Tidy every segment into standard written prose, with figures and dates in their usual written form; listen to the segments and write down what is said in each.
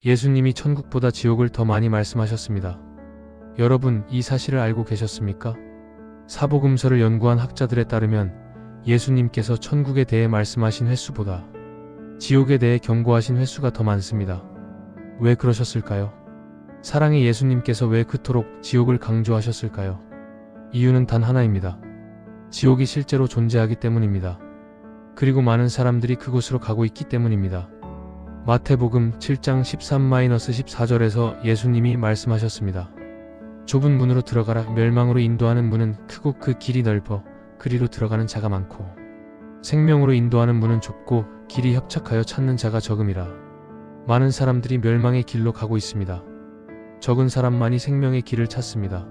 예수님이 천국보다 지옥을 더 많이 말씀하셨습니다. 여러분, 이 사실을 알고 계셨습니까? 사복음서를 연구한 학자들에 따르면 예수님께서 천국에 대해 말씀하신 횟수보다 지옥에 대해 경고하신 횟수가 더 많습니다. 왜 그러셨을까요? 사랑의 예수님께서 왜 그토록 지옥을 강조하셨을까요? 이유는 단 하나입니다. 지옥이 실제로 존재하기 때문입니다. 그리고 많은 사람들이 그곳으로 가고 있기 때문입니다. 마태복음 7장 13-14절에서 예수님이 말씀하셨습니다. 좁은 문으로 들어가라. 멸망으로 인도하는 문은 크고 그 길이 넓어 그리로 들어가는 자가 많고 생명으로 인도하는 문은 좁고 길이 협착하여 찾는 자가 적음이라. 많은 사람들이 멸망의 길로 가고 있습니다. 적은 사람만이 생명의 길을 찾습니다.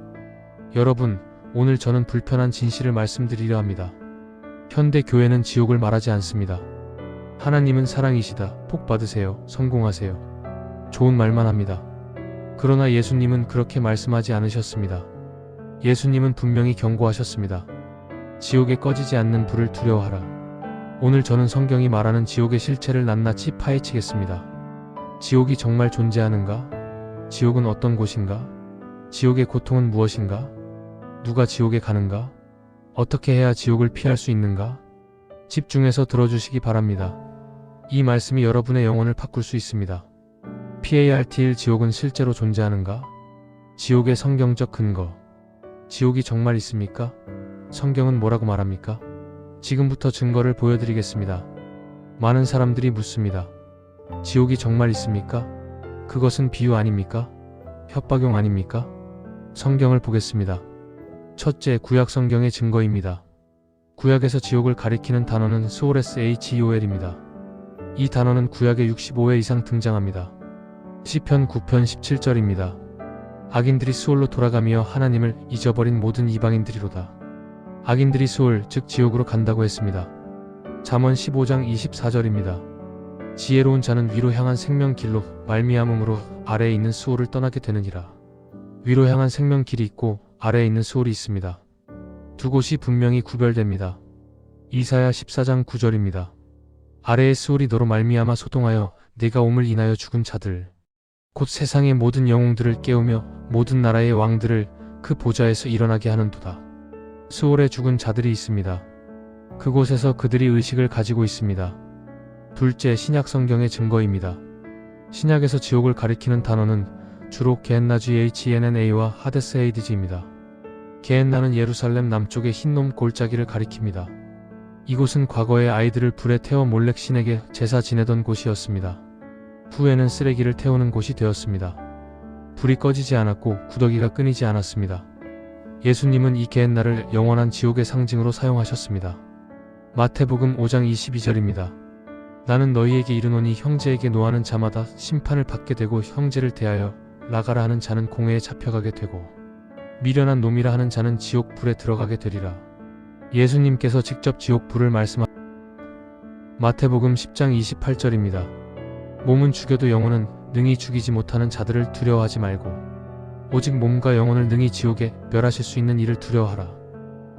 여러분, 오늘 저는 불편한 진실을 말씀드리려 합니다. 현대 교회는 지옥을 말하지 않습니다. 하나님은 사랑이시다. 복 받으세요. 성공하세요. 좋은 말만 합니다. 그러나 예수님은 그렇게 말씀하지 않으셨습니다. 예수님은 분명히 경고하셨습니다. 지옥에 꺼지지 않는 불을 두려워하라. 오늘 저는 성경이 말하는 지옥의 실체를 낱낱이 파헤치겠습니다. 지옥이 정말 존재하는가? 지옥은 어떤 곳인가? 지옥의 고통은 무엇인가? 누가 지옥에 가는가? 어떻게 해야 지옥을 피할 수 있는가? 집중해서 들어주시기 바랍니다. 이 말씀이 여러분의 영혼을 바꿀 수 있습니다. PARTL 지옥은 실제로 존재하는가? 지옥의 성경적 근거. 지옥이 정말 있습니까? 성경은 뭐라고 말합니까? 지금부터 증거를 보여드리겠습니다. 많은 사람들이 묻습니다. 지옥이 정말 있습니까? 그것은 비유 아닙니까? 협박용 아닙니까? 성경을 보겠습니다. 첫째, 구약 성경의 증거입니다. 구약에서 지옥을 가리키는 단어는 SHEOL입니다. 이 단어는 구약에 65회 이상 등장합니다. 시편 9편 17절입니다. 악인들이 수올로 돌아가며 하나님을 잊어버린 모든 이방인들이로다. 악인들이 수올, 즉 지옥으로 간다고 했습니다. 잠언 15장 24절입니다. 지혜로운 자는 위로 향한 생명길로 말미암음으로 아래에 있는 수올을 떠나게 되느니라. 위로 향한 생명길이 있고 아래에 있는 수올이 있습니다. 두 곳이 분명히 구별됩니다. 이사야 14장 9절입니다. 아래의 수올이 너로 말미암아 소동하여 네가 옴을 인하여 죽은 자들 곧 세상의 모든 영웅들을 깨우며 모든 나라의 왕들을 그 보좌에서 일어나게 하는도다. 수올에 죽은 자들이 있습니다. 그곳에서 그들이 의식을 가지고 있습니다. 둘째, 신약 성경의 증거입니다. 신약에서 지옥을 가리키는 단어는 주로 게헨나 GHENNA와 하데스 헤이디즈입니다. 게헨나는 예루살렘 남쪽의 흰놈 골짜기를 가리킵니다. 이곳은 과거에 아이들을 불에 태워 몰렉 신에게 제사 지내던 곳이었습니다. 후에는 쓰레기를 태우는 곳이 되었습니다. 불이 꺼지지 않았고 구더기가 끊이지 않았습니다. 예수님은 이 게헨나를 영원한 지옥의 상징으로 사용하셨습니다. 마태복음 5장 22절입니다. 나는 너희에게 이르노니 형제에게 노하는 자마다 심판을 받게 되고 형제를 대하여 나가라 하는 자는 공회에 잡혀가게 되고 미련한 놈이라 하는 자는 지옥 불에 들어가게 되리라. 예수님께서 직접 지옥 불을 마태복음 10장 28절입니다. 몸은 죽여도 영혼은 능히 죽이지 못하는 자들을 두려워하지 말고 오직 몸과 영혼을 능히 지옥에 멸하실 수 있는 이를 두려워하라.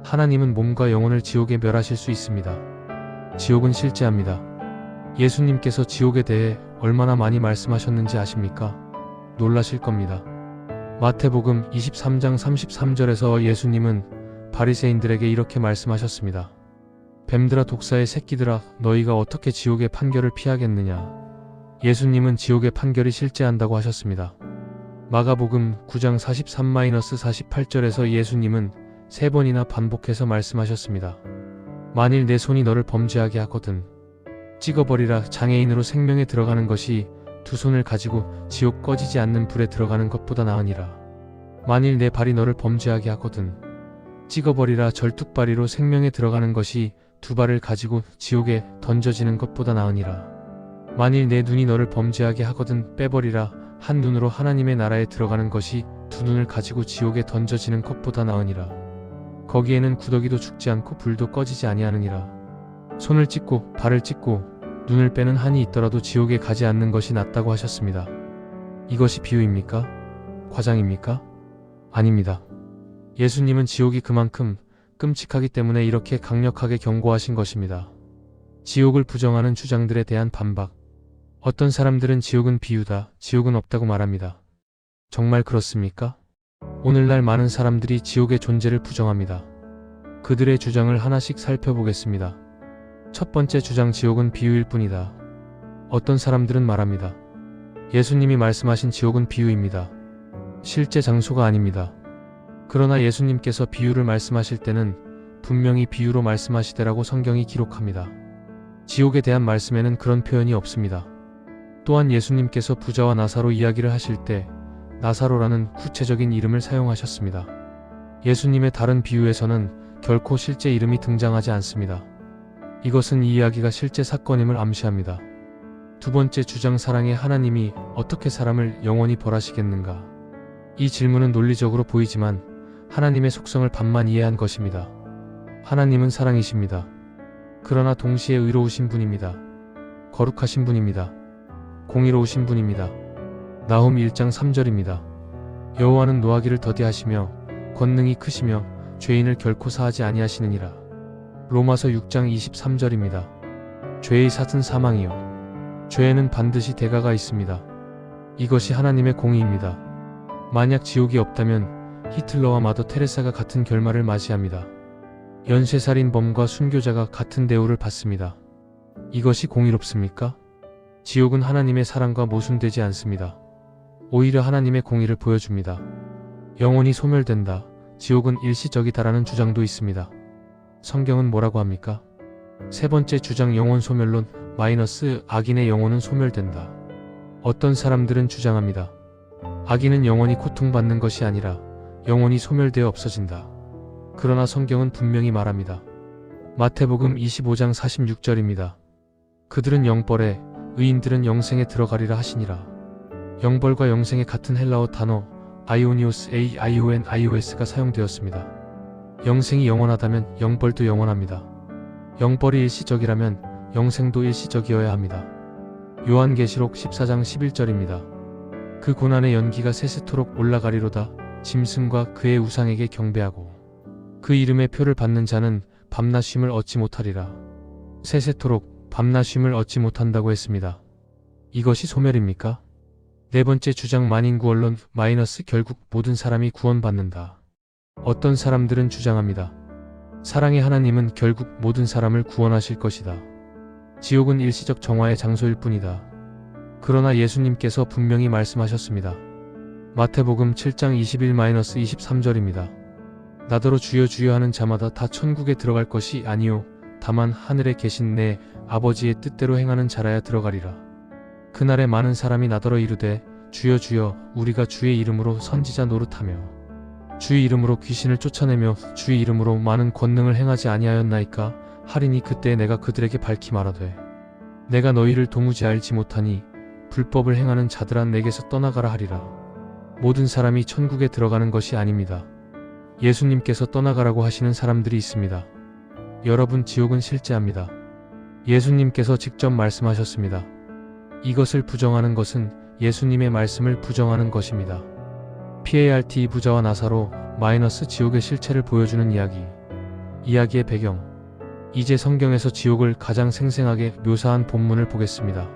하나님은 몸과 영혼을 지옥에 멸하실 수 있습니다. 지옥은 실제합니다. 예수님께서 지옥에 대해 얼마나 많이 말씀하셨는지 아십니까? 놀라실 겁니다. 마태복음 23장 33절에서 예수님은 바리새인들에게 이렇게 말씀하셨습니다. 뱀들아 독사의 새끼들아 너희가 어떻게 지옥의 판결을 피하겠느냐. 예수님은 지옥의 판결이 실제한다고 하셨습니다. 마가복음 9장 43-48절에서 예수님은 3번이나 반복해서 말씀하셨습니다. 만일 내 손이 너를 범죄하게 하거든 찍어버리라. 장애인으로 생명에 들어가는 것이 두 손을 가지고 지옥 꺼지지 않는 불에 들어가는 것보다 나으니라. 만일 내 발이 너를 범죄하게 하거든 찍어버리라. 절뚝발이로 생명에 들어가는 것이 두 발을 가지고 지옥에 던져지는 것보다 나으니라. 만일 내 눈이 너를 범죄하게 하거든 빼버리라. 한 눈으로 하나님의 나라에 들어가는 것이 두 눈을 가지고 지옥에 던져지는 것보다 나으니라. 거기에는 구더기도 죽지 않고 불도 꺼지지 아니하느니라. 손을 찢고 발을 찢고 눈을 빼는 한이 있더라도 지옥에 가지 않는 것이 낫다고 하셨습니다. 이것이 비유입니까? 과장입니까? 아닙니다. 예수님은 지옥이 그만큼 끔찍하기 때문에 이렇게 강력하게 경고하신 것입니다. 지옥을 부정하는 주장들에 대한 반박. 어떤 사람들은 지옥은 비유다, 지옥은 없다고 말합니다. 정말 그렇습니까? 오늘날 많은 사람들이 지옥의 존재를 부정합니다. 그들의 주장을 하나씩 살펴보겠습니다. 첫 번째 주장, 지옥은 비유일 뿐이다. 어떤 사람들은 말합니다. 예수님이 말씀하신 지옥은 비유입니다. 실제 장소가 아닙니다. 그러나 예수님께서 비유를 말씀하실 때는 분명히 비유로 말씀하시되라고 성경이 기록합니다. 지옥에 대한 말씀에는 그런 표현이 없습니다. 또한 예수님께서 부자와 나사로 이야기를 하실 때 나사로라는 구체적인 이름을 사용하셨습니다. 예수님의 다른 비유에서는 결코 실제 이름이 등장하지 않습니다. 이것은 이 이야기가 실제 사건임을 암시합니다. 두 번째 주장, 사랑의 하나님이 어떻게 사람을 영원히 벌하시겠는가? 이 질문은 논리적으로 보이지만 하나님의 속성을 반만 이해한 것입니다. 하나님은 사랑이십니다. 그러나 동시에 의로우신 분입니다. 거룩하신 분입니다. 공의로우신 분입니다. 나훔 1장 3절입니다. 여호와는 노하기를 더디하시며 권능이 크시며 죄인을 결코 사하지 아니하시느니라. 로마서 6장 23절입니다. 죄의 삭은 사망이요 죄에는 반드시 대가가 있습니다. 이것이 하나님의 공의입니다. 만약 지옥이 없다면 히틀러와 마더 테레사가 같은 결말을 맞이합니다. 연쇄살인범과 순교자가 같은 대우를 받습니다. 이것이 공의롭습니까? 지옥은 하나님의 사랑과 모순되지 않습니다. 오히려 하나님의 공의를 보여줍니다. 영혼이 소멸된다, 지옥은 일시적이다라는 주장도 있습니다. 성경은 뭐라고 합니까? 세 번째 주장, 영혼 소멸론 마이너스 악인의 영혼은 소멸된다. 어떤 사람들은 주장합니다. 악인은 영원히 고통받는 것이 아니라 영혼이 소멸되어 없어진다. 그러나 성경은 분명히 말합니다. 마태복음 25장 46절입니다. 그들은 영벌에, 의인들은 영생에 들어가리라 하시니라. 영벌과 영생의 같은 헬라어 단어 아이오니오스 AIONIOS가 사용되었습니다. 영생이 영원하다면 영벌도 영원합니다. 영벌이 일시적이라면 영생도 일시적이어야 합니다. 요한계시록 14장 11절입니다. 그 고난의 연기가 세세토록 올라가리로다. 짐승과 그의 우상에게 경배하고 그 이름의 표를 받는 자는 밤낮 쉼을 얻지 못하리라. 세세토록 밤낮 쉼을 얻지 못한다고 했습니다. 이것이 소멸입니까? 네 번째 주장, 만인구원론 마이너스 결국 모든 사람이 구원받는다. 어떤 사람들은 주장합니다. 사랑의 하나님은 결국 모든 사람을 구원하실 것이다. 지옥은 일시적 정화의 장소일 뿐이다. 그러나 예수님께서 분명히 말씀하셨습니다. 마태복음 7장 21-23절입니다. 나더러 주여 주여 하는 자마다 다 천국에 들어갈 것이 아니요 다만 하늘에 계신 내 아버지의 뜻대로 행하는 자라야 들어가리라. 그날에 많은 사람이 나더러 이르되 주여 주여 우리가 주의 이름으로 선지자 노릇하며 주의 이름으로 귀신을 쫓아내며 주의 이름으로 많은 권능을 행하지 아니하였나이까 하리니 그때 내가 그들에게 밝히 말하되 내가 너희를 도무지 알지 못하니 불법을 행하는 자들아 내게서 떠나가라 하리라. 모든 사람이 천국에 들어가는 것이 아닙니다. 예수님께서 떠나가라고 하시는 사람들이 있습니다. 여러분, 지옥은 실제합니다. 예수님께서 직접 말씀하셨습니다. 이것을 부정하는 것은 예수님의 말씀을 부정하는 것입니다. PART 부자와 나사로 마이너스 지옥의 실체를 보여주는 이야기. 이야기의 배경. 이제 성경에서 지옥을 가장 생생하게 묘사한 본문을 보겠습니다.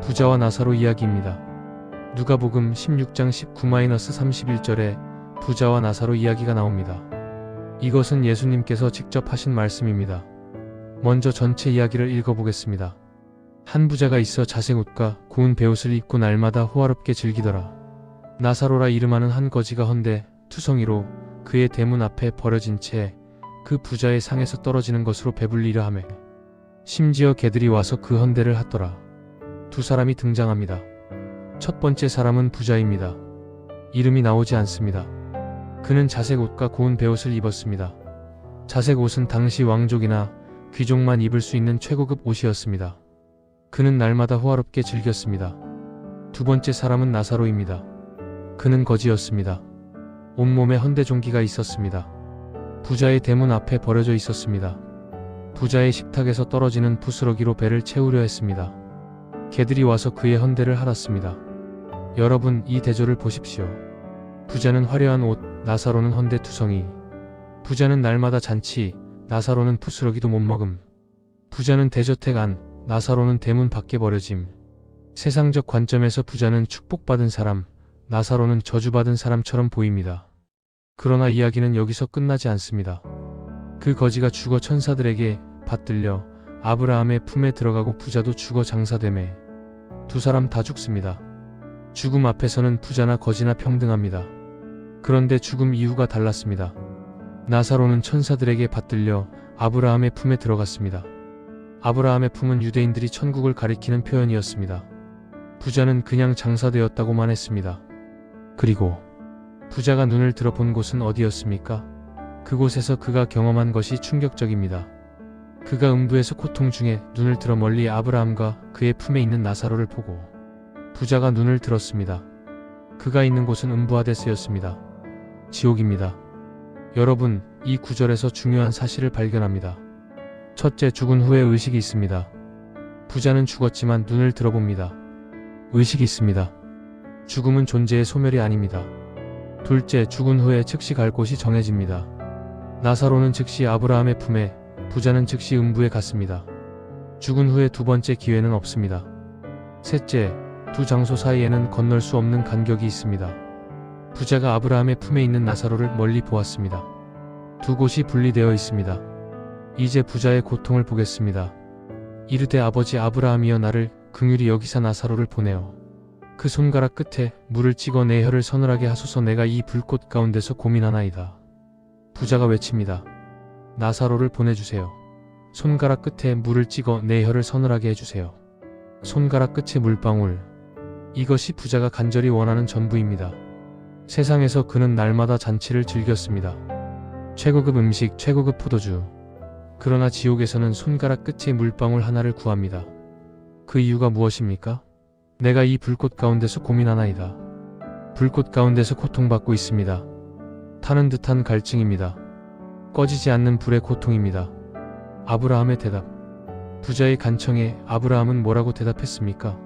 부자와 나사로 이야기입니다. 누가복음 16장 19-31절에 부자와 나사로 이야기가 나옵니다. 이것은 예수님께서 직접 하신 말씀입니다. 먼저 전체 이야기를 읽어보겠습니다. 한 부자가 있어 자색 옷과 고운 베옷을 입고 날마다 호화롭게 즐기더라. 나사로라 이름하는 한 거지가 헌데 투성이로 그의 대문 앞에 버려진 채 그 부자의 상에서 떨어지는 것으로 배불리려 하매 심지어 개들이 와서 그 헌대를 핫더라. 두 사람이 등장합니다. 첫 번째 사람은 부자입니다. 이름이 나오지 않습니다. 그는 자색 옷과 고운 베옷을 입었습니다. 자색 옷은 당시 왕족이나 귀족만 입을 수 있는 최고급 옷이었습니다. 그는 날마다 호화롭게 즐겼습니다. 두 번째 사람은 나사로입니다. 그는 거지였습니다. 온몸에 헌대종기가 있었습니다. 부자의 대문 앞에 버려져 있었습니다. 부자의 식탁에서 떨어지는 부스러기로 배를 채우려 했습니다. 개들이 와서 그의 헌대를 핥았습니다. 여러분, 이 대조를 보십시오. 부자는 화려한 옷, 나사로는 헌대투성이. 부자는 날마다 잔치, 나사로는 부스러기도 못 먹음. 부자는 대저택 안, 나사로는 대문 밖에 버려짐. 세상적 관점에서 부자는 축복받은 사람, 나사로는 저주받은 사람처럼 보입니다. 그러나 이야기는 여기서 끝나지 않습니다. 그 거지가 죽어 천사들에게 받들려 아브라함의 품에 들어가고 부자도 죽어 장사되매 두 사람 다 죽습니다. 죽음 앞에서는 부자나 거지나 평등합니다. 그런데 죽음 이후가 달랐습니다. 나사로는 천사들에게 받들려 아브라함의 품에 들어갔습니다. 아브라함의 품은 유대인들이 천국을 가리키는 표현이었습니다. 부자는 그냥 장사되었다고만 했습니다. 그리고 부자가 눈을 들어본 곳은 어디였습니까? 그곳에서 그가 경험한 것이 충격적입니다. 그가 음부에서 고통 중에 눈을 들어 멀리 아브라함과 그의 품에 있는 나사로를 보고 부자가 눈을 들었습니다. 그가 있는 곳은 음부 하데스였습니다. 지옥입니다. 여러분, 이 구절에서 중요한 사실을 발견합니다. 첫째, 죽은 후에 의식이 있습니다. 부자는 죽었지만 눈을 들어봅니다. 의식이 있습니다. 죽음은 존재의 소멸이 아닙니다. 둘째, 죽은 후에 즉시 갈 곳이 정해집니다. 나사로는 즉시 아브라함의 품에, 부자는 즉시 음부에 갔습니다. 죽은 후에 두 번째 기회는 없습니다. 셋째, 두 장소 사이에는 건널 수 없는 간격이 있습니다. 부자가 아브라함의 품에 있는 나사로를 멀리 보았습니다. 두 곳이 분리되어 있습니다. 이제 부자의 고통을 보겠습니다. 이르되 아버지 아브라함이여 나를 긍휼히 여기사 나사로를 보내어 그 손가락 끝에 물을 찍어 내 혀를 서늘하게 하소서 내가 이 불꽃 가운데서 고민하나이다. 부자가 외칩니다. 나사로를 보내주세요. 손가락 끝에 물을 찍어 내 혀를 서늘하게 해주세요. 손가락 끝에 물방울. 이것이 부자가 간절히 원하는 전부입니다. 세상에서 그는 날마다 잔치를 즐겼습니다. 최고급 음식, 최고급 포도주. 그러나 지옥에서는 손가락 끝에 물방울 하나를 구합니다. 그 이유가 무엇입니까? 내가 이 불꽃 가운데서 고민하나이다. 불꽃 가운데서 고통받고 있습니다. 타는 듯한 갈증입니다. 꺼지지 않는 불의 고통입니다. 아브라함의 대답. 부자의 간청에 아브라함은 뭐라고 대답했습니까?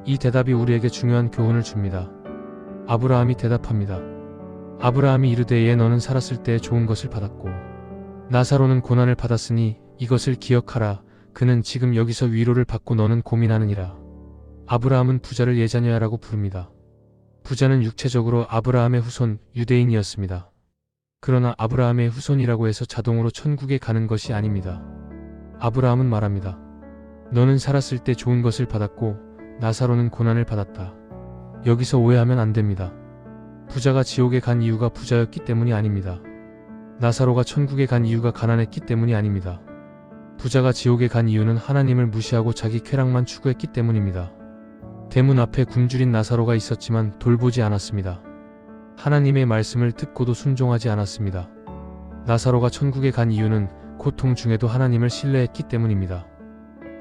이 대답이 우리에게 중요한 교훈을 줍니다. 아브라함이 대답합니다. 아브라함이 이르되 예 너는 살았을 때 좋은 것을 받았고 나사로는 고난을 받았으니 이것을 기억하라. 그는 지금 여기서 위로를 받고 너는 고민하느니라. 아브라함은 부자를 예자녀야라고 부릅니다. 부자는 육체적으로 아브라함의 후손 유대인이었습니다. 그러나 아브라함의 후손이라고 해서 자동으로 천국에 가는 것이 아닙니다. 아브라함은 말합니다. 너는 살았을 때 좋은 것을 받았고 나사로는 고난을 받았다. 여기서 오해하면 안 됩니다. 부자가 지옥에 간 이유가 부자였기 때문이 아닙니다. 나사로가 천국에 간 이유가 가난했기 때문이 아닙니다. 부자가 지옥에 간 이유는 하나님을 무시하고 자기 쾌락만 추구했기 때문입니다. 대문 앞에 굶주린 나사로가 있었지만 돌보지 않았습니다. 하나님의 말씀을 듣고도 순종하지 않았습니다. 나사로가 천국에 간 이유는 고통 중에도 하나님을 신뢰했기 때문입니다.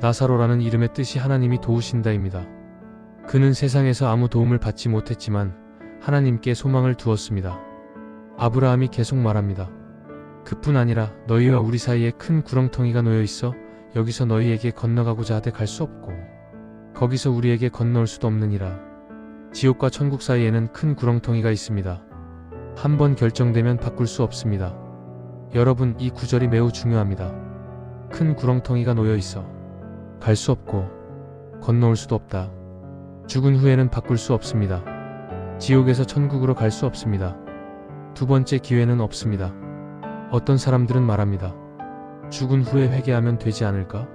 나사로라는 이름의 뜻이 하나님이 도우신다입니다. 그는 세상에서 아무 도움을 받지 못했지만 하나님께 소망을 두었습니다. 아브라함이 계속 말합니다. 그뿐 아니라 너희와 우리 사이에 큰 구렁텅이가 놓여 있어 여기서 너희에게 건너가고자 하되 갈 수 없고 거기서 우리에게 건너올 수도 없느니라. 지옥과 천국 사이에는 큰 구렁텅이가 있습니다. 한번 결정되면 바꿀 수 없습니다. 여러분, 이 구절이 매우 중요합니다. 큰 구렁텅이가 놓여 있어 갈 수 없고 건너올 수도 없다. 죽은 후에는 바꿀 수 없습니다. 지옥에서 천국으로 갈 수 없습니다. 두 번째 기회는 없습니다. 어떤 사람들은 말합니다. 죽은 후에 회개하면 되지 않을까?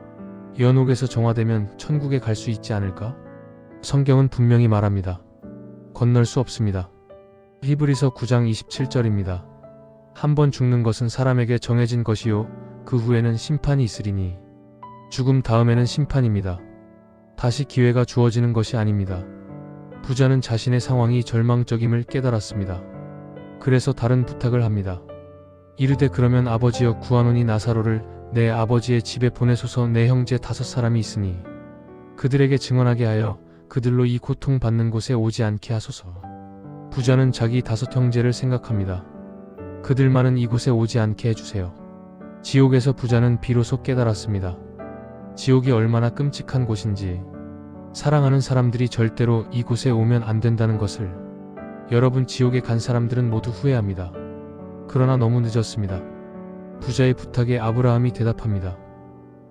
연옥에서 정화되면 천국에 갈 수 있지 않을까? 성경은 분명히 말합니다. 건널 수 없습니다. 히브리서 9장 27절입니다. 한 번 죽는 것은 사람에게 정해진 것이요 그 후에는 심판이 있으리니 죽음 다음에는 심판입니다. 다시 기회가 주어지는 것이 아닙니다. 부자는 자신의 상황이 절망적임을 깨달았습니다. 그래서 다른 부탁을 합니다. 이르되 그러면 아버지여 구하노니 나사로를 내 아버지의 집에 보내소서 내 형제 5사람이 있으니 그들에게 증언하게 하여 그들로 이 고통받는 곳에 오지 않게 하소서. 부자는 자기 5 형제를 생각합니다. 그들만은 이곳에 오지 않게 해주세요. 지옥에서 부자는 비로소 깨달았습니다. 지옥이 얼마나 끔찍한 곳인지, 사랑하는 사람들이 절대로 이곳에 오면 안 된다는 것을. 여러분, 지옥에 간 사람들은 모두 후회합니다. 그러나 너무 늦었습니다. 부자의 부탁에 아브라함이 대답합니다.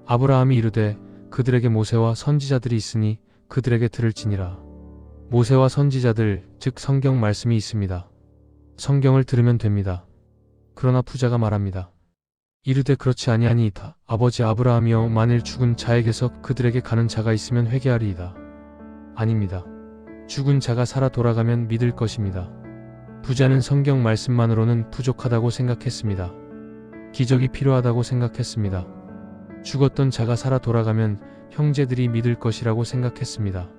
아브라함이 이르되 그들에게 모세와 선지자들이 있으니 그들에게 들을지니라. 모세와 선지자들, 즉 성경 말씀이 있습니다. 성경을 들으면 됩니다. 그러나 부자가 말합니다. 이르되 그렇지 아니하니이다. 아버지 아브라함이여, 만일 죽은 자에게서 그들에게 가는 자가 있으면 회개하리이다. 아닙니다. 죽은 자가 살아 돌아가면 믿을 것입니다. 부자는 성경 말씀만으로는 부족하다고 생각했습니다. 기적이 필요하다고 생각했습니다. 죽었던 자가 살아 돌아가면 형제들이 믿을 것이라고 생각했습니다.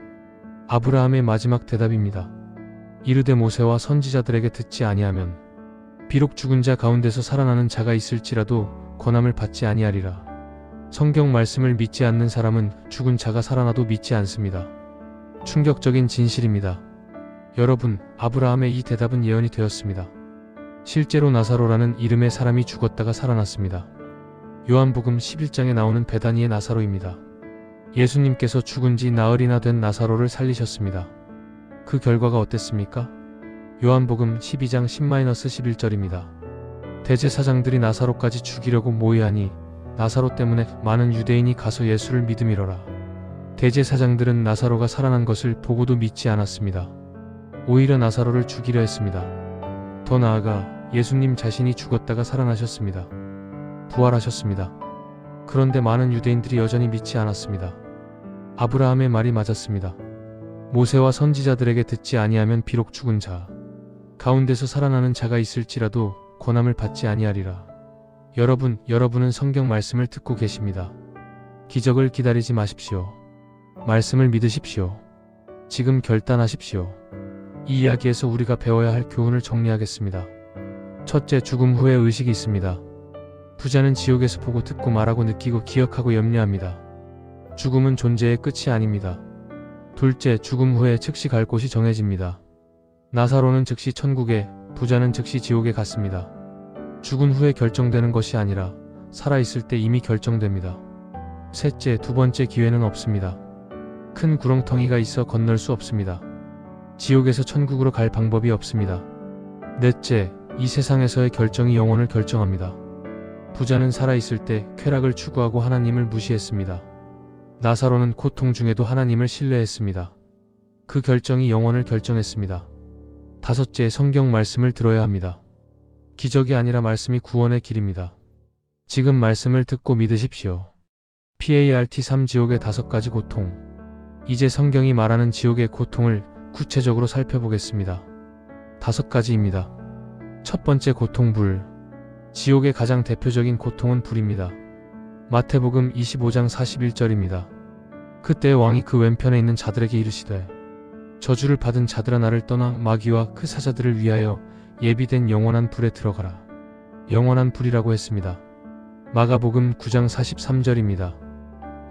아브라함의 마지막 대답입니다. 이르되 모세와 선지자들에게 듣지 아니하면 비록 죽은 자 가운데서 살아나는 자가 있을지라도 권함을 받지 아니하리라. 성경 말씀을 믿지 않는 사람은 죽은 자가 살아나도 믿지 않습니다. 충격적인 진실입니다. 여러분, 아브라함의 이 대답은 예언이 되었습니다. 실제로 나사로라는 이름의 사람이 죽었다가 살아났습니다. 요한복음 11장에 나오는 베다니의 나사로입니다. 예수님께서 죽은 지 나흘이나 된 나사로를 살리셨습니다. 그 결과가 어땠습니까? 요한복음 12장 10-11절입니다. 대제사장들이 나사로까지 죽이려고 모의하니 나사로 때문에 많은 유대인이 가서 예수를 믿음이러라. 대제사장들은 나사로가 살아난 것을 보고도 믿지 않았습니다. 오히려 나사로를 죽이려 했습니다. 더 나아가 예수님 자신이 죽었다가 살아나셨습니다. 부활하셨습니다. 그런데 많은 유대인들이 여전히 믿지 않았습니다. 아브라함의 말이 맞았습니다. 모세와 선지자들에게 듣지 아니하면 비록 죽은 자 가운데서 살아나는 자가 있을지라도 권함을 받지 아니하리라. 여러분은 성경 말씀을 듣고 계십니다. 기적을 기다리지 마십시오. 말씀을 믿으십시오. 지금 결단하십시오. 이 이야기에서 우리가 배워야 할 교훈을 정리하겠습니다. 첫째, 죽음 후에 의식이 있습니다. 부자는 지옥에서 보고 듣고 말하고 느끼고 기억하고 염려합니다. 죽음은 존재의 끝이 아닙니다. 둘째, 죽음 후에 즉시 갈 곳이 정해집니다. 나사로는 즉시 천국에, 부자는 즉시 지옥에 갔습니다. 죽은 후에 결정되는 것이 아니라 살아있을 때 이미 결정됩니다. 셋째, 두 번째 기회는 없습니다. 큰 구렁텅이가 있어 건널 수 없습니다. 지옥에서 천국으로 갈 방법이 없습니다. 넷째, 이 세상에서의 결정이 영혼을 결정합니다. 부자는 살아있을 때 쾌락을 추구하고 하나님을 무시했습니다. 나사로는 고통 중에도 하나님을 신뢰했습니다. 그 결정이 영혼을 결정했습니다. 다섯째, 성경 말씀을 들어야 합니다. 기적이 아니라 말씀이 구원의 길입니다. 지금 말씀을 듣고 믿으십시오. PART 3 지옥의 5가지 고통. 이제 성경이 말하는 지옥의 고통을 구체적으로 살펴보겠습니다. 5가지입니다. 첫 번째, 고통 불. 지옥의 가장 대표적인 고통은 불입니다. 마태복음 25장 41절입니다. 그때 왕이 그 왼편에 있는 자들에게 이르시되 저주를 받은 자들아, 나를 떠나 마귀와 그 사자들을 위하여 예비된 영원한 불에 들어가라. 영원한 불이라고 했습니다. 마가복음 9장 43절입니다.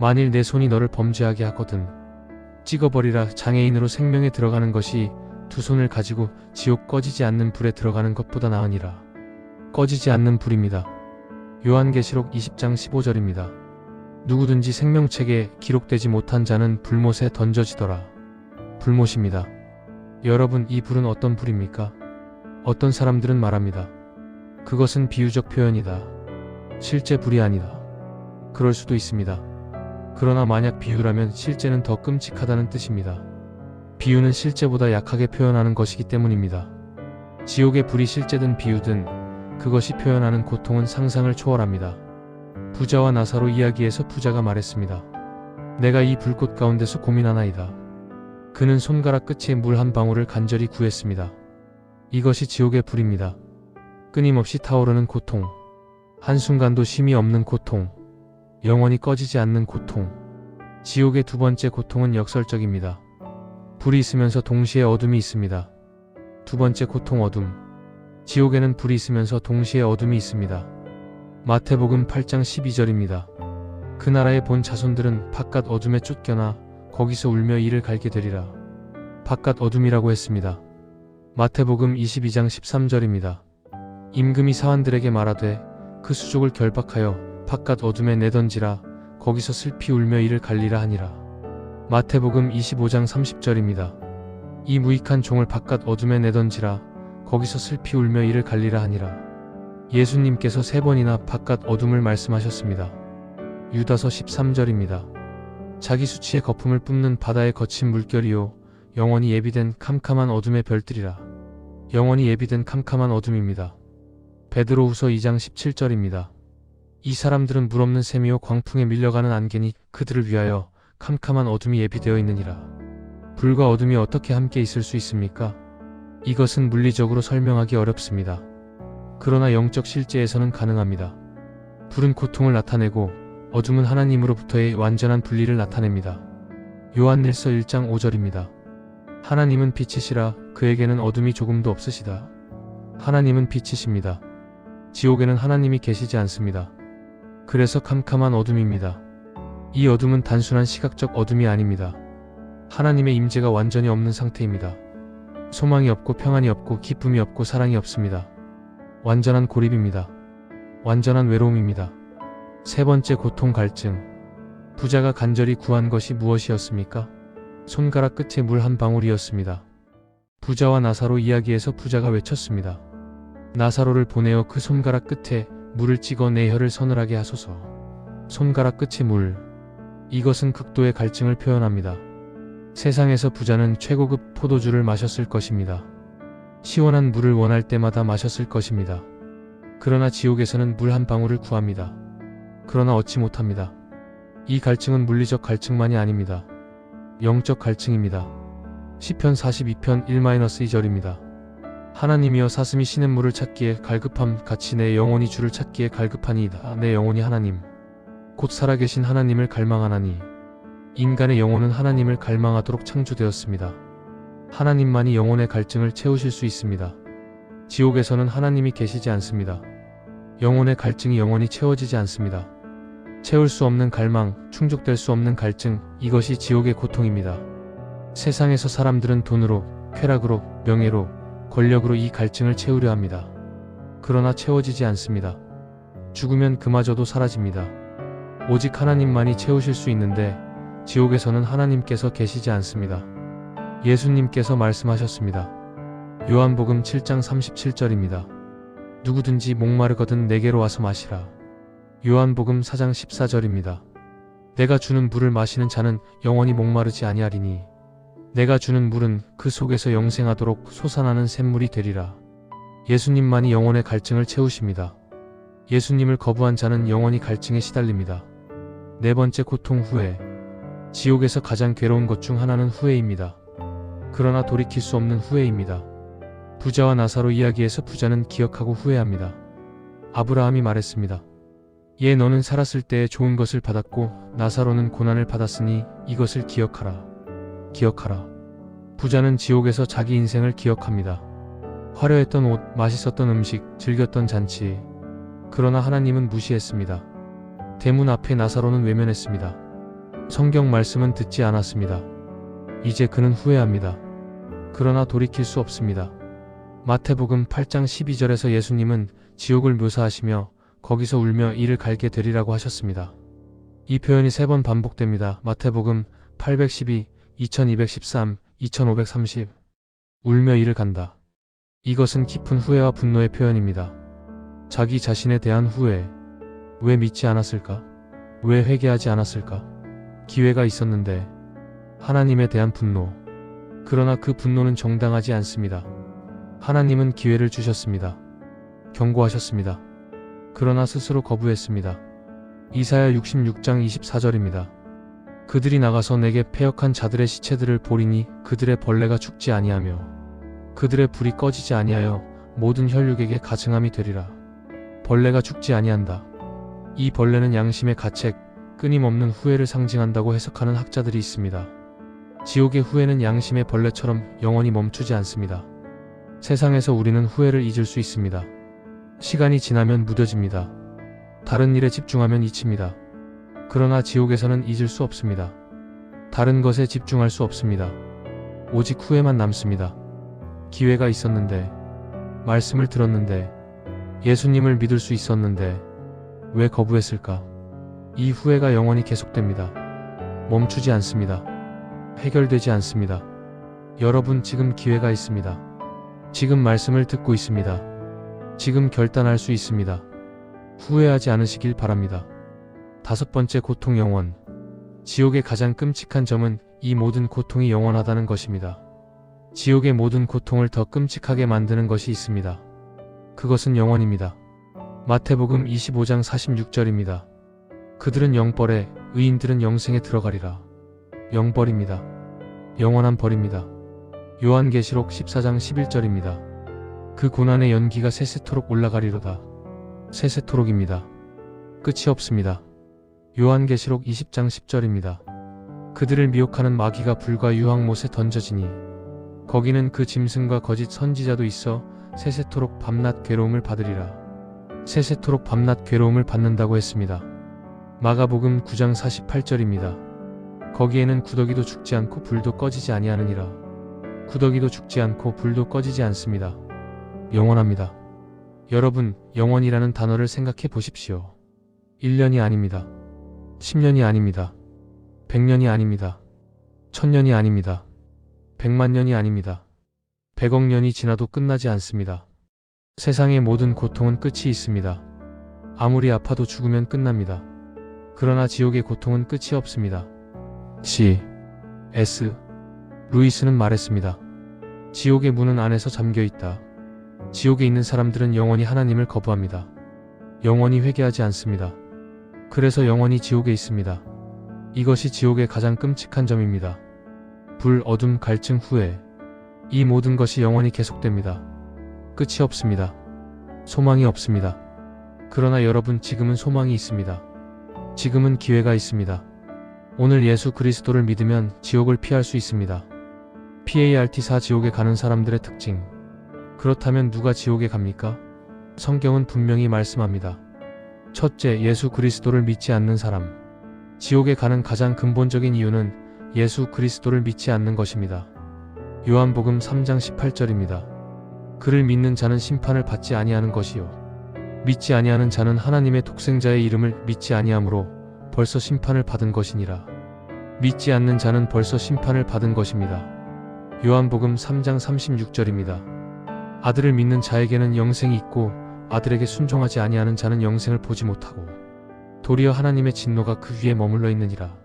만일 내 손이 너를 범죄하게 하거든 찍어버리라. 장애인으로 생명에 들어가는 것이 두 손을 가지고 지옥 꺼지지 않는 불에 들어가는 것보다 나으니라. 꺼지지 않는 불입니다. 요한계시록 20장 15절입니다. 누구든지 생명책에 기록되지 못한 자는 불못에 던져지더라. 불못입니다. 여러분, 이 불은 어떤 불입니까? 어떤 사람들은 말합니다. 그것은 비유적 표현이다. 실제 불이 아니다. 그럴 수도 있습니다. 그러나 만약 비유라면 실제는 더 끔찍하다는 뜻입니다. 비유는 실제보다 약하게 표현하는 것이기 때문입니다. 지옥의 불이 실제든 비유든 그것이 표현하는 고통은 상상을 초월합니다. 부자와 나사로 이야기에서 부자가 말했습니다. 내가 이 불꽃 가운데서 고민하나이다. 그는 손가락 끝에 물 한 방울을 간절히 구했습니다. 이것이 지옥의 불입니다. 끊임없이 타오르는 고통, 한순간도 쉼이 없는 고통, 영원히 꺼지지 않는 고통. 지옥의 두 번째 고통은 역설적입니다. 불이 있으면서 동시에 어둠이 있습니다. 두 번째 고통, 어둠. 지옥에는 불이 있으면서 동시에 어둠이 있습니다. 마태복음 8장 12절입니다. 그 나라의 본 자손들은 바깥 어둠에 쫓겨나 거기서 울며 이를 갈게 되리라. 바깥 어둠이라고 했습니다. 마태복음 22장 13절입니다. 임금이 사환들에게 말하되 그 수족을 결박하여 바깥 어둠에 내던지라. 거기서 슬피 울며 이를 갈리라 하니라. 마태복음 25장 30절입니다. 이 무익한 종을 바깥 어둠에 내던지라. 거기서 슬피 울며 이를 갈리라 하니라. 예수님께서 3번이나 바깥 어둠을 말씀하셨습니다. 유다서 13절입니다. 자기 수치의 거품을 뿜는 바다의 거친 물결이요 영원히 예비된 캄캄한 어둠의 별들이라. 영원히 예비된 캄캄한 어둠입니다. 베드로후서 2장 17절입니다. 이 사람들은 물 없는 샘이요 광풍에 밀려가는 안개니 그들을 위하여 캄캄한 어둠이 예비되어 있느니라. 불과 어둠이 어떻게 함께 있을 수 있습니까? 이것은 물리적으로 설명하기 어렵습니다. 그러나 영적 실제에서는 가능합니다. 불은 고통을 나타내고 어둠은 하나님으로부터의 완전한 분리를 나타냅니다. 요한일서 1장 5절입니다. 하나님은 빛이시라 그에게는 어둠이 조금도 없으시다. 하나님은 빛이십니다. 지옥에는 하나님이 계시지 않습니다. 그래서 캄캄한 어둠입니다. 이 어둠은 단순한 시각적 어둠이 아닙니다. 하나님의 임재가 완전히 없는 상태입니다. 소망이 없고 평안이 없고 기쁨이 없고 사랑이 없습니다. 완전한 고립입니다. 완전한 외로움입니다. 세 번째 고통 갈증. 부자가 간절히 구한 것이 무엇이었습니까? 손가락 끝에 물 한 방울이었습니다. 부자와 나사로 이야기에서 부자가 외쳤습니다. 나사로를 보내어 그 손가락 끝에 물을 찍어 내 혀를 서늘하게 하소서. 손가락 끝의 물. 이것은 극도의 갈증을 표현합니다. 세상에서 부자는 최고급 포도주를 마셨을 것입니다. 시원한 물을 원할 때마다 마셨을 것입니다. 그러나 지옥에서는 물 한 방울을 구합니다. 그러나 얻지 못합니다. 이 갈증은 물리적 갈증만이 아닙니다. 영적 갈증입니다. 시편 42편 1-2절입니다. 하나님이여 사슴이 시냇물을 찾기에 갈급함 같이 내 영혼이 주를 찾기에 갈급하니이다. 내 영혼이 하나님 곧 살아계신 하나님을 갈망하나니. 인간의 영혼은 하나님을 갈망하도록 창조되었습니다. 하나님만이 영혼의 갈증을 채우실 수 있습니다. 지옥에서는 하나님이 계시지 않습니다. 영혼의 갈증이 영원히 채워지지 않습니다. 채울 수 없는 갈망, 충족될 수 없는 갈증, 이것이 지옥의 고통입니다. 세상에서 사람들은 돈으로, 쾌락으로, 명예로, 권력으로 이 갈증을 채우려 합니다. 그러나 채워지지 않습니다. 죽으면 그마저도 사라집니다. 오직 하나님만이 채우실 수 있는데 지옥에서는 하나님께서 계시지 않습니다. 예수님께서 말씀하셨습니다. 요한복음 7장 37절입니다. 누구든지 목마르거든 내게로 와서 마시라. 요한복음 4장 14절입니다. 내가 주는 물을 마시는 자는 영원히 목마르지 아니하리니 내가 주는 물은 그 속에서 영생하도록 솟아나는 샘물이 되리라. 예수님만이 영혼의 갈증을 채우십니다. 예수님을 거부한 자는 영원히 갈증에 시달립니다. 네 번째 고통 후회. 지옥에서 가장 괴로운 것 중 하나는 후회입니다. 그러나 돌이킬 수 없는 후회입니다. 부자와 나사로 이야기에서 부자는 기억하고 후회합니다. 아브라함이 말했습니다. 예, 너는 살았을 때에 좋은 것을 받았고 나사로는 고난을 받았으니 이것을 기억하라. 기억하라. 부자는 지옥에서 자기 인생을 기억합니다. 화려했던 옷, 맛있었던 음식, 즐겼던 잔치. 그러나 하나님은 무시했습니다. 대문 앞에 나사로는 외면했습니다. 성경 말씀은 듣지 않았습니다. 이제 그는 후회합니다. 그러나 돌이킬 수 없습니다. 마태복음 8장 12절에서 예수님은 지옥을 묘사하시며 거기서 울며 이를 갈게 되리라고 하셨습니다. 이 표현이 3번 반복됩니다. 마태복음 812, 2213, 2530. 울며 이를 간다. 이것은 깊은 후회와 분노의 표현입니다. 자기 자신에 대한 후회. 왜 믿지 않았을까? 왜 회개하지 않았을까? 기회가 있었는데. 하나님에 대한 분노. 그러나 그 분노는 정당하지 않습니다. 하나님은 기회를 주셨습니다. 경고하셨습니다. 그러나 스스로 거부했습니다. 이사야 66장 24절입니다. 그들이 나가서 내게 패역한 자들의 시체들을 보리니 그들의 벌레가 죽지 아니하며 그들의 불이 꺼지지 아니하여 모든 혈육에게 가증함이 되리라. 벌레가 죽지 아니한다. 이 벌레는 양심의 가책, 끊임없는 후회를 상징한다고 해석하는 학자들이 있습니다. 지옥의 후회는 양심의 벌레처럼 영원히 멈추지 않습니다. 세상에서 우리는 후회를 잊을 수 있습니다. 시간이 지나면 무뎌집니다. 다른 일에 집중하면 잊힙니다. 그러나 지옥에서는 잊을 수 없습니다. 다른 것에 집중할 수 없습니다. 오직 후회만 남습니다. 기회가 있었는데, 말씀을 들었는데, 예수님을 믿을 수 있었는데 왜 거부했을까? 이 후회가 영원히 계속됩니다. 멈추지 않습니다. 해결되지 않습니다. 여러분, 지금 기회가 있습니다. 지금 말씀을 듣고 있습니다. 지금 결단할 수 있습니다. 후회하지 않으시길 바랍니다. 5번째 고통 영원. 지옥의 가장 끔찍한 점은 이 모든 고통이 영원하다는 것입니다. 지옥의 모든 고통을 더 끔찍하게 만드는 것이 있습니다. 그것은 영원입니다. 마태복음 25장 46절입니다. 그들은 영벌에, 의인들은 영생에 들어가리라. 영벌입니다. 영원한 벌입니다. 요한계시록 14장 11절입니다. 그 고난의 연기가 세세토록 올라가리로다. 세세토록입니다. 끝이 없습니다. 요한계시록 20장 10절입니다. 그들을 미혹하는 마귀가 불과 유황못에 던져지니 거기는 그 짐승과 거짓 선지자도 있어 세세토록 밤낮 괴로움을 받으리라. 세세토록 밤낮 괴로움을 받는다고 했습니다. 마가복음 9장 48절입니다. 거기에는 구더기도 죽지 않고 불도 꺼지지 아니하느니라. 구더기도 죽지 않고 불도 꺼지지 않습니다. 영원합니다. 여러분, 영원이라는 단어를 생각해 보십시오. 1년이 아닙니다. 10년이 아닙니다. 100년이 아닙니다. 1000년이 아닙니다. 100만 년이 아닙니다. 100억 년이 지나도 끝나지 않습니다. 세상의 모든 고통은 끝이 있습니다. 아무리 아파도 죽으면 끝납니다. 그러나 지옥의 고통은 끝이 없습니다. C.S. 루이스는 말했습니다. 지옥의 문은 안에서 잠겨 있다. 지옥에 있는 사람들은 영원히 하나님을 거부합니다. 영원히 회개하지 않습니다. 그래서 영원히 지옥에 있습니다. 이것이 지옥의 가장 끔찍한 점입니다. 불, 어둠, 갈증, 후회. 이 모든 것이 영원히 계속됩니다. 끝이 없습니다. 소망이 없습니다. 그러나 여러분, 지금은 소망이 있습니다. 지금은 기회가 있습니다. 오늘 예수 그리스도를 믿으면 지옥을 피할 수 있습니다. PART4 지옥에 가는 사람들의 특징. 그렇다면 누가 지옥에 갑니까? 성경은 분명히 말씀합니다. 첫째, 예수 그리스도를 믿지 않는 사람. 지옥에 가는 가장 근본적인 이유는 예수 그리스도를 믿지 않는 것입니다. 요한복음 3장 18절입니다. 그를 믿는 자는 심판을 받지 아니하는 것이요. 믿지 아니하는 자는 하나님의 독생자의 이름을 믿지 아니하므로 벌써 심판을 받은 것이니라. 믿지 않는 자는 벌써 심판을 받은 것입니다. 요한복음 3장 36절입니다. 아들을 믿는 자에게는 영생이 있고 아들에게 순종하지 아니하는 자는 영생을 보지 못하고 도리어 하나님의 진노가 그 위에 머물러 있느니라.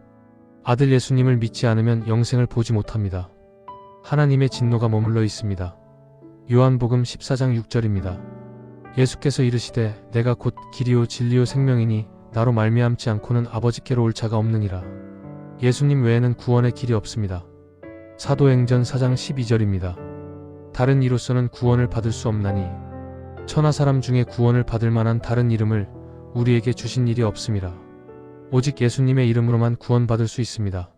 아들 예수님을 믿지 않으면 영생을 보지 못합니다. 하나님의 진노가 머물러 있습니다. 요한복음 14장 6절입니다. 예수께서 이르시되 내가 곧 길이요 진리요 생명이니 나로 말미암지 않고는 아버지께로 올 자가 없느니라. 예수님 외에는 구원의 길이 없습니다. 사도행전 4장 12절입니다. 다른 이로서는 구원을 받을 수 없나니 천하 사람 중에 구원을 받을 만한 다른 이름을 우리에게 주신 일이 없음이라. 오직 예수님의 이름으로만 구원받을 수 있습니다.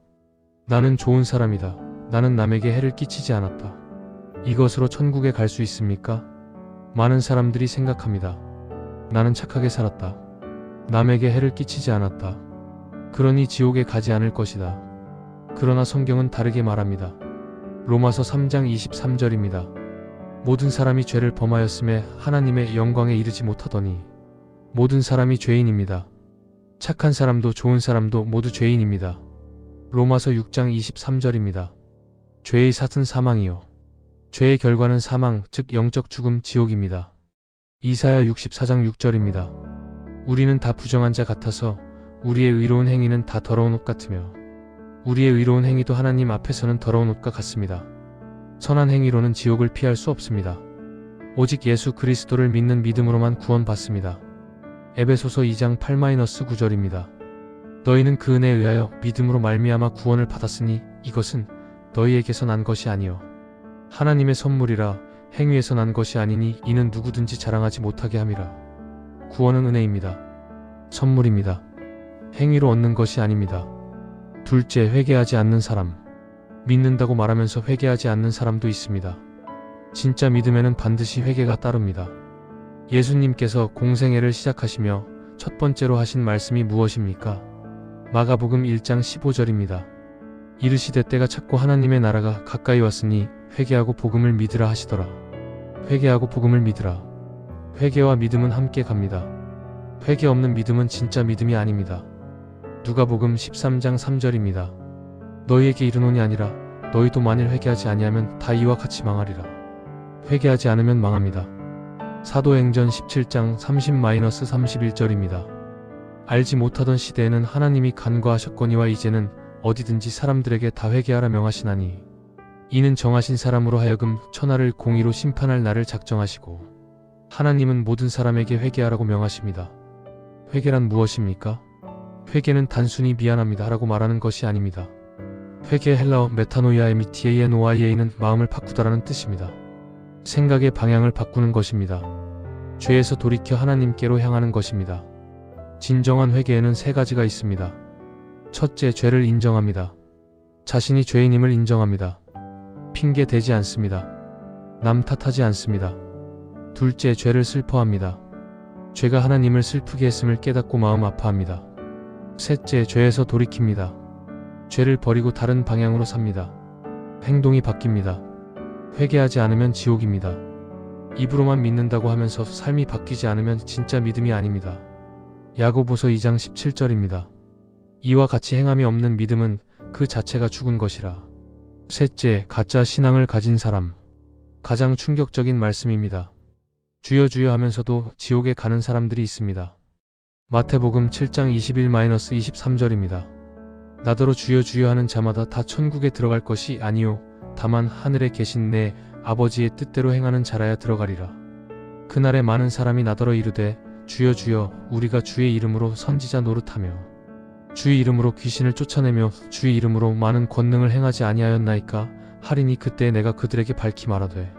나는 좋은 사람이다. 나는 남에게 해를 끼치지 않았다. 이것으로 천국에 갈 수 있습니까? 많은 사람들이 생각합니다. 나는 착하게 살았다. 남에게 해를 끼치지 않았다. 그러니 지옥에 가지 않을 것이다. 그러나 성경은 다르게 말합니다. 로마서 3장 23절입니다. 모든 사람이 죄를 범하였음에 하나님의 영광에 이르지 못하더니 모든 사람이 죄인입니다. 착한 사람도 좋은 사람도 모두 죄인입니다. 로마서 6장 23절입니다. 죄의 삭은 사망이요. 죄의 결과는 사망, 즉 영적 죽음, 지옥입니다. 이사야 64장 6절입니다. 우리는 다 부정한 자 같아서 우리의 의로운 행위는 다 더러운 옷 같으며 우리의 의로운 행위도 하나님 앞에서는 더러운 옷과 같습니다. 선한 행위로는 지옥을 피할 수 없습니다. 오직 예수 그리스도를 믿는 믿음으로만 구원받습니다. 에베소서 2장 8-9절입니다. 너희는 그 은혜에 의하여 믿음으로 말미암아 구원을 받았으니 이것은 너희에게서 난 것이 아니요 하나님의 선물이라. 행위에서 난 것이 아니니 이는 누구든지 자랑하지 못하게 함이라. 구원은 은혜입니다. 선물입니다. 행위로 얻는 것이 아닙니다. 둘째, 회개하지 않는 사람. 믿는다고 말하면서 회개하지 않는 사람도 있습니다. 진짜 믿음에는 반드시 회개가 따릅니다. 예수님께서 공생애를 시작하시며 첫 번째로 하신 말씀이 무엇입니까? 마가복음 1장 15절입니다. 이르시되 때가 찼고 하나님의 나라가 가까이 왔으니 회개하고 복음을 믿으라 하시더라. 회개하고 복음을 믿으라. 회개와 믿음은 함께 갑니다. 회개 없는 믿음은 진짜 믿음이 아닙니다. 누가복음 13장 3절입니다. 너희에게 이르노니 아니라 너희도 만일 회개하지 아니하면 다 이와 같이 망하리라. 회개하지 않으면 망합니다. 사도행전 17장 30-31절입니다. 알지 못하던 시대에는 하나님이 간과하셨거니와 이제는 어디든지 사람들에게 다 회개하라 명하시나니 이는 정하신 사람으로 하여금 천하를 공의로 심판할 날을 작정하시고 하나님은 모든 사람에게 회개하라고 명하십니다. 회개란 무엇입니까? 회개는 단순히 미안합니다 라고 말하는 것이 아닙니다. 회개의 헬라어 메타노이아의 미티에이노아이에이는 마음을 바꾸다라는 뜻입니다. 생각의 방향을 바꾸는 것입니다. 죄에서 돌이켜 하나님께로 향하는 것입니다. 진정한 회개에는 세 가지가 있습니다. 첫째, 죄를 인정합니다. 자신이 죄인임을 인정합니다. 핑계 대지 않습니다. 남 탓하지 않습니다. 둘째, 죄를 슬퍼합니다. 죄가 하나님을 슬프게 했음을 깨닫고 마음 아파합니다. 셋째, 죄에서 돌이킵니다. 죄를 버리고 다른 방향으로 삽니다. 행동이 바뀝니다. 회개하지 않으면 지옥입니다. 입으로만 믿는다고 하면서 삶이 바뀌지 않으면 진짜 믿음이 아닙니다. 야고보서 2장 17절입니다. 이와 같이 행함이 없는 믿음은 그 자체가 죽은 것이라. 셋째, 가짜 신앙을 가진 사람. 가장 충격적인 말씀입니다. 주여 주여 하면서도 지옥에 가는 사람들이 있습니다. 마태복음 7장 21-23절입니다. 나더러 주여 주여 하는 자마다 다 천국에 들어갈 것이 아니요 다만 하늘에 계신 내 아버지의 뜻대로 행하는 자라야 들어가리라. 그날에 많은 사람이 나더러 이르되 주여 주여 우리가 주의 이름으로 선지자 노릇하며 주의 이름으로 귀신을 쫓아내며 주의 이름으로 많은 권능을 행하지 아니하였나이까 하리니 그때 내가 그들에게 밝히 말하되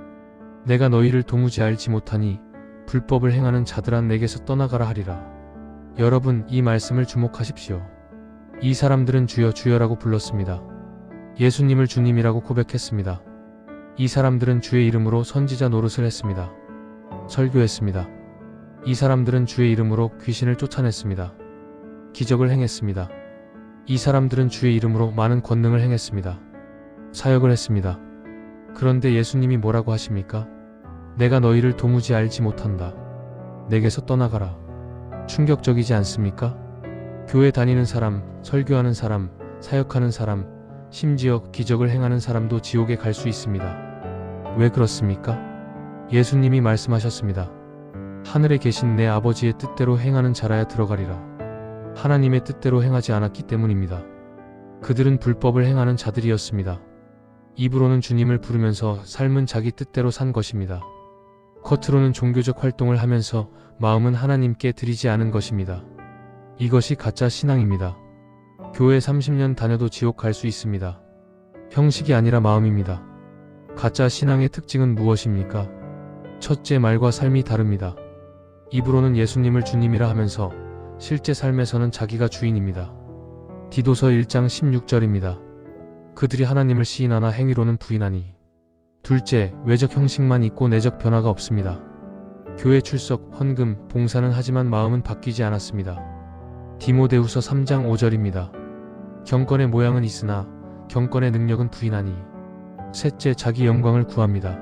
내가 너희를 도무지 알지 못하니 불법을 행하는 자들아 내게서 떠나가라 하리라. 여러분, 이 말씀을 주목하십시오. 이 사람들은 주여 주여라고 불렀습니다. 예수님을 주님이라고 고백했습니다. 이 사람들은 주의 이름으로 선지자 노릇을 했습니다. 설교했습니다. 이 사람들은 주의 이름으로 귀신을 쫓아냈습니다. 기적을 행했습니다. 이 사람들은 주의 이름으로 많은 권능을 행했습니다. 사역을 했습니다. 그런데 예수님이 뭐라고 하십니까? 내가 너희를 도무지 알지 못한다. 내게서 떠나가라. 충격적이지 않습니까? 교회 다니는 사람, 설교하는 사람, 사역하는 사람, 심지어 기적을 행하는 사람도 지옥에 갈 수 있습니다. 왜 그렇습니까? 예수님이 말씀하셨습니다. 하늘에 계신 내 아버지의 뜻대로 행하는 자라야 들어가리라. 하나님의 뜻대로 행하지 않았기 때문입니다. 그들은 불법을 행하는 자들이었습니다. 입으로는 주님을 부르면서 삶은 자기 뜻대로 산 것입니다. 겉으로는 종교적 활동을 하면서 마음은 하나님께 드리지 않은 것입니다. 이것이 가짜 신앙입니다. 교회 30년 다녀도 지옥 갈 수 있습니다. 형식이 아니라 마음입니다. 가짜 신앙의 특징은 무엇입니까? 첫째, 말과 삶이 다릅니다. 입으로는 예수님을 주님이라 하면서 실제 삶에서는 자기가 주인입니다. 디도서 1장 16절입니다. 그들이 하나님을 시인하나 행위로는 부인하니. 둘째, 외적 형식만 있고 내적 변화가 없습니다. 교회 출석, 헌금, 봉사는 하지만 마음은 바뀌지 않았습니다. 디모데후서 3장 5절입니다. 경건의 모양은 있으나 경건의 능력은 부인하니. 셋째, 자기 영광을 구합니다.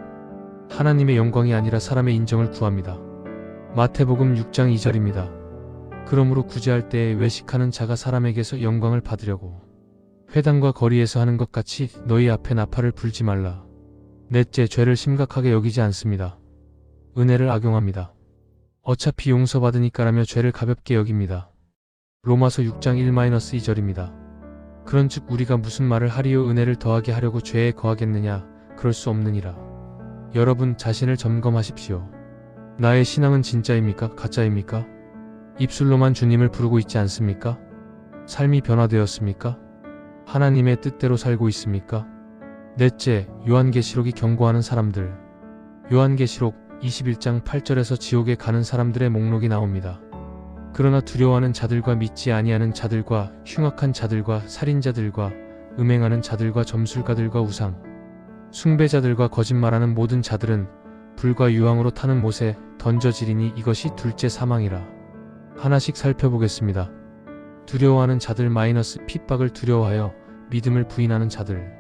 하나님의 영광이 아니라 사람의 인정을 구합니다. 마태복음 6장 2절입니다. 그러므로 구제할 때에 외식하는 자가 사람에게서 영광을 받으려고 회당과 거리에서 하는 것 같이 너희 앞에 나팔을 불지 말라. 넷째, 죄를 심각하게 여기지 않습니다. 은혜를 악용합니다. 어차피 용서받으니까라며 죄를 가볍게 여깁니다. 로마서 6장 1-2절입니다. 그런즉 우리가 무슨 말을 하리요 은혜를 더하게 하려고 죄에 거하겠느냐? 그럴 수 없느니라. 여러분, 자신을 점검하십시오. 나의 신앙은 진짜입니까? 가짜입니까? 입술로만 주님을 부르고 있지 않습니까? 삶이 변화되었습니까? 하나님의 뜻대로 살고 있습니까? 넷째, 요한계시록이 경고하는 사람들. 요한계시록 21장 8절에서 지옥에 가는 사람들의 목록이 나옵니다. 그러나 두려워하는 자들과 믿지 아니하는 자들과 흉악한 자들과 살인자들과 음행하는 자들과 점술가들과 우상 숭배자들과 거짓말하는 모든 자들은 불과 유황으로 타는 못에 던져지리니 이것이 둘째 사망이라. 하나씩 살펴보겠습니다. 두려워하는 자들 마이너스 핍박을 두려워하여 믿음을 부인하는 자들,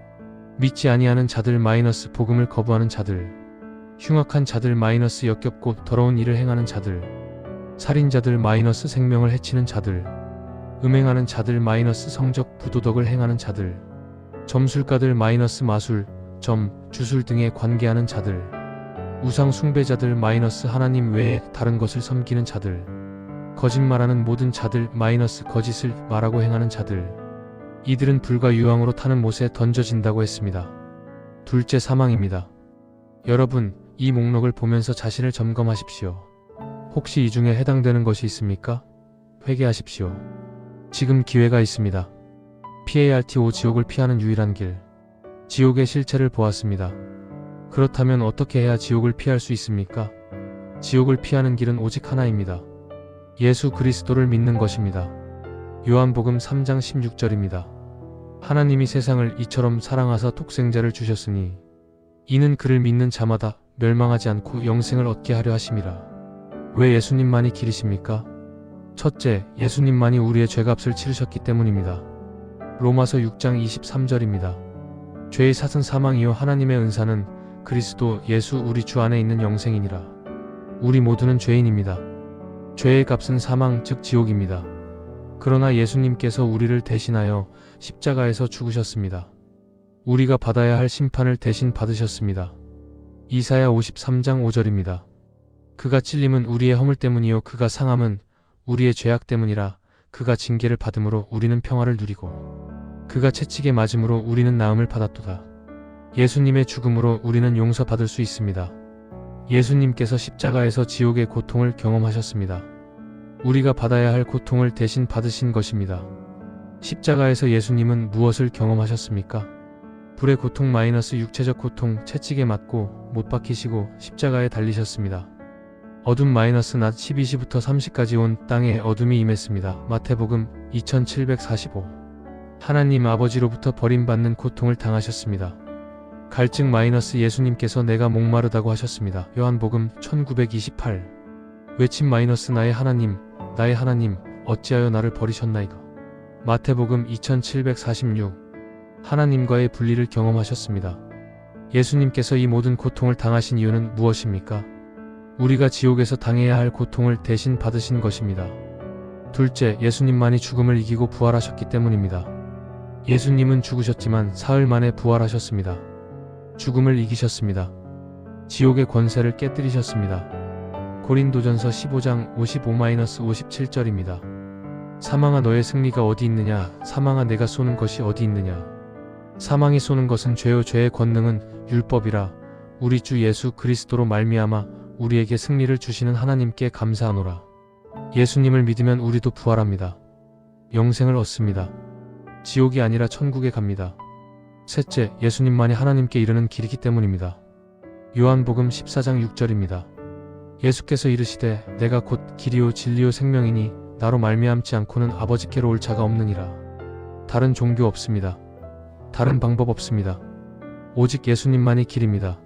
믿지 아니하는 자들 마이너스 복음을 거부하는 자들, 흉악한 자들 마이너스 역겹고 더러운 일을 행하는 자들, 살인자들 마이너스 생명을 해치는 자들, 음행하는 자들 마이너스 성적 부도덕을 행하는 자들, 점술가들 마이너스 마술, 점, 주술 등에 관계하는 자들, 우상 숭배자들 마이너스 하나님 외에 다른 것을 섬기는 자들, 거짓말하는 모든 자들 마이너스 거짓을 말하고 행하는 자들. 이들은 불과 유황으로 타는 못에 던져진다고 했습니다. 둘째, 사망입니다. 여러분, 이 목록을 보면서 자신을 점검하십시오. 혹시 이 중에 해당되는 것이 있습니까? 회개하십시오. 지금 기회가 있습니다. PARTO 지옥을 피하는 유일한 길. 지옥의 실체를 보았습니다. 그렇다면 어떻게 해야 지옥을 피할 수 있습니까? 지옥을 피하는 길은 오직 하나입니다. 예수 그리스도를 믿는 것입니다. 요한복음 3장 16절입니다. 하나님이 세상을 이처럼 사랑하사 독생자를 주셨으니 이는 그를 믿는 자마다 멸망하지 않고 영생을 얻게 하려 하심이라. 왜 예수님만이 길이십니까? 첫째, 예수님만이 우리의 죄값을 치르셨기 때문입니다. 로마서 6장 23절입니다. 죄의 삭은 사망이요 하나님의 은사는 그리스도 예수 우리 주 안에 있는 영생이니라. 우리 모두는 죄인입니다. 죄의 값은 사망 즉 지옥입니다. 그러나 예수님께서 우리를 대신하여 십자가에서 죽으셨습니다. 우리가 받아야 할 심판을 대신 받으셨습니다. 이사야 53장 5절입니다. 그가 찔림은 우리의 허물 때문이요 그가 상함은 우리의 죄악 때문이라. 그가 징계를 받음으로 우리는 평화를 누리고 그가 채찍에 맞음으로 우리는 나음을 받았도다. 예수님의 죽음으로 우리는 용서받을 수 있습니다. 예수님께서 십자가에서 지옥의 고통을 경험하셨습니다. 우리가 받아야 할 고통을 대신 받으신 것입니다. 십자가에서 예수님은 무엇을 경험하셨습니까? 불의 고통 마이너스 육체적 고통, 채찍에 맞고 못 박히시고 십자가에 달리셨습니다. 어둠 마이너스 낮 12시부터 3시까지 온 땅에 어둠이 임했습니다. 마태복음 2745. 하나님 아버지로부터 버림받는 고통을 당하셨습니다. 갈증 마이너스 예수님께서 내가 목마르다고 하셨습니다. 요한복음 1928. 외침 마이너스 나의 하나님 어찌하여 나를 버리셨나이까. 마태복음 2746. 하나님과의 분리를 경험하셨습니다. 예수님께서 이 모든 고통을 당하신 이유는 무엇입니까? 우리가 지옥에서 당해야 할 고통을 대신 받으신 것입니다. 둘째, 예수님만이 죽음을 이기고 부활하셨기 때문입니다. 예수님은 죽으셨지만 사흘 만에 부활하셨습니다. 죽음을 이기셨습니다. 지옥의 권세를 깨뜨리셨습니다. 고린도전서 15장 55-57절입니다. 사망아 너의 승리가 어디 있느냐? 사망아 내가 쏘는 것이 어디 있느냐? 사망이 쏘는 것은 죄요 죄의 권능은 율법이라. 우리 주 예수 그리스도로 말미암아 우리에게 승리를 주시는 하나님께 감사하노라. 예수님을 믿으면 우리도 부활합니다. 영생을 얻습니다. 지옥이 아니라 천국에 갑니다. 셋째, 예수님만이 하나님께 이르는 길이기 때문입니다. 요한복음 14장 6절입니다. 예수께서 이르시되 내가 곧 길이요 진리요 생명이니 나로 말미암지 않고는 아버지께로 올 자가 없느니라. 다른 종교 없습니다. 다른 방법 없습니다. 오직 예수님만이 길입니다.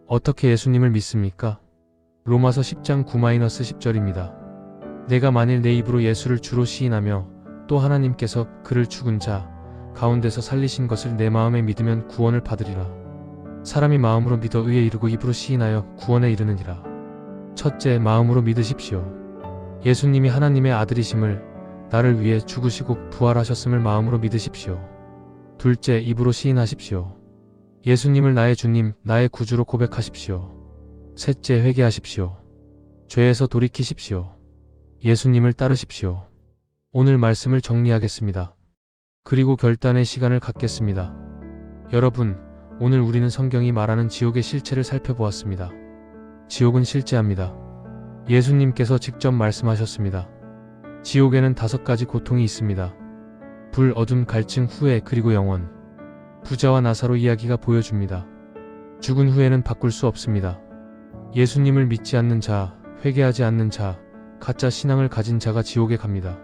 어떻게 예수님을 믿습니까? 로마서 10장 9-10절입니다. 내가 만일 내 입으로 예수를 주로 시인하며 또 하나님께서 그를 죽은 자 가운데서 살리신 것을 내 마음에 믿으면 구원을 받으리라. 사람이 마음으로 믿어 의에 이르고 입으로 시인하여 구원에 이르느니라. 첫째, 마음으로 믿으십시오. 예수님이 하나님의 아들이심을, 나를 위해 죽으시고 부활하셨음을 마음으로 믿으십시오. 둘째, 입으로 시인하십시오. 예수님을 나의 주님, 나의 구주로 고백하십시오. 셋째, 회개하십시오. 죄에서 돌이키십시오. 예수님을 따르십시오. 오늘 말씀을 정리하겠습니다. 그리고 결단의 시간을 갖겠습니다. 여러분, 오늘 우리는 성경이 말하는 지옥의 실체를 살펴보았습니다. 지옥은 실제합니다. 예수님께서 직접 말씀하셨습니다. 지옥에는 5가지 고통이 있습니다. 불, 어둠, 갈증, 후회, 그리고 영원. 부자와 나사로 이야기가 보여줍니다. 죽은 후에는 바꿀 수 없습니다. 예수님을 믿지 않는 자, 회개하지 않는 자, 가짜 신앙을 가진 자가 지옥에 갑니다.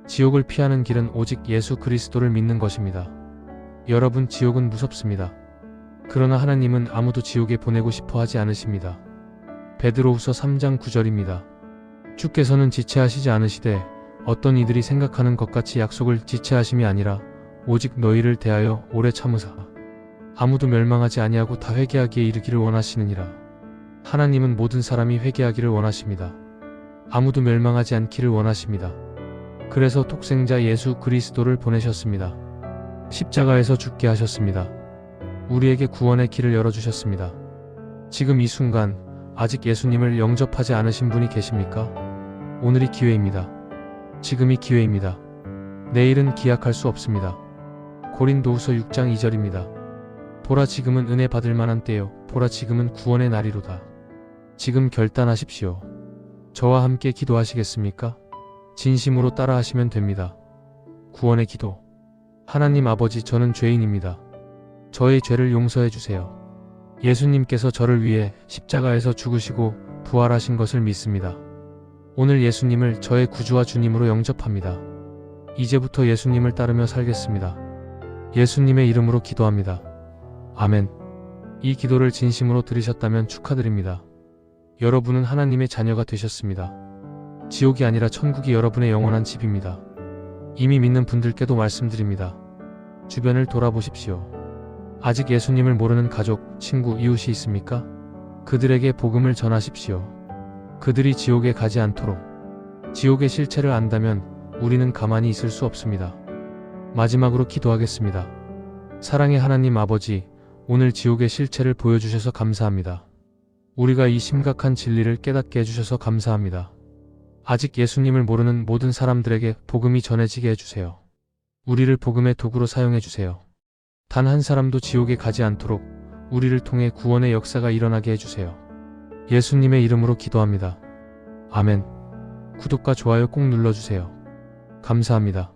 지옥을 피하는 길은 오직 예수 그리스도를 믿는 것입니다. 여러분, 지옥은 무섭습니다. 그러나 하나님은 아무도 지옥에 보내고 싶어 하지 않으십니다. 베드로후서 3장 9절입니다. 주께서는 지체하시지 않으시되 어떤 이들이 생각하는 것 같이 약속을 지체하심이 아니라 오직 너희를 대하여 오래 참으사 아무도 멸망하지 아니하고 다 회개하기에 이르기를 원하시느니라. 하나님은 모든 사람이 회개하기를 원하십니다. 아무도 멸망하지 않기를 원하십니다. 그래서 독생자 예수 그리스도를 보내셨습니다. 십자가에서 죽게 하셨습니다. 우리에게 구원의 길을 열어주셨습니다. 지금 이 순간 아직 예수님을 영접하지 않으신 분이 계십니까? 오늘이 기회입니다. 지금이 기회입니다. 내일은 기약할 수 없습니다. 고린도후서 6장 2절입니다. 보라 지금은 은혜 받을 만한 때요. 보라 지금은 구원의 날이로다. 지금 결단하십시오. 저와 함께 기도하시겠습니까? 진심으로 따라하시면 됩니다. 구원의 기도. 하나님 아버지, 저는 죄인입니다. 저의 죄를 용서해 주세요. 예수님께서 저를 위해 십자가에서 죽으시고 부활하신 것을 믿습니다. 오늘 예수님을 저의 구주와 주님으로 영접합니다. 이제부터 예수님을 따르며 살겠습니다. 예수님의 이름으로 기도합니다. 아멘. 이 기도를 진심으로 들으셨다면 축하드립니다. 여러분은 하나님의 자녀가 되셨습니다. 지옥이 아니라 천국이 여러분의 영원한 집입니다. 이미 믿는 분들께도 말씀드립니다. 주변을 돌아보십시오. 아직 예수님을 모르는 가족, 친구, 이웃이 있습니까? 그들에게 복음을 전하십시오. 그들이 지옥에 가지 않도록. 지옥의 실체를 안다면 우리는 가만히 있을 수 없습니다. 마지막으로 기도하겠습니다. 사랑의 하나님 아버지, 오늘 지옥의 실체를 보여주셔서 감사합니다. 우리가 이 심각한 진리를 깨닫게 해주셔서 감사합니다. 아직 예수님을 모르는 모든 사람들에게 복음이 전해지게 해주세요. 우리를 복음의 도구로 사용해주세요. 단 한 사람도 지옥에 가지 않도록 우리를 통해 구원의 역사가 일어나게 해주세요. 예수님의 이름으로 기도합니다. 아멘. 구독과 좋아요 꼭 눌러주세요. 감사합니다.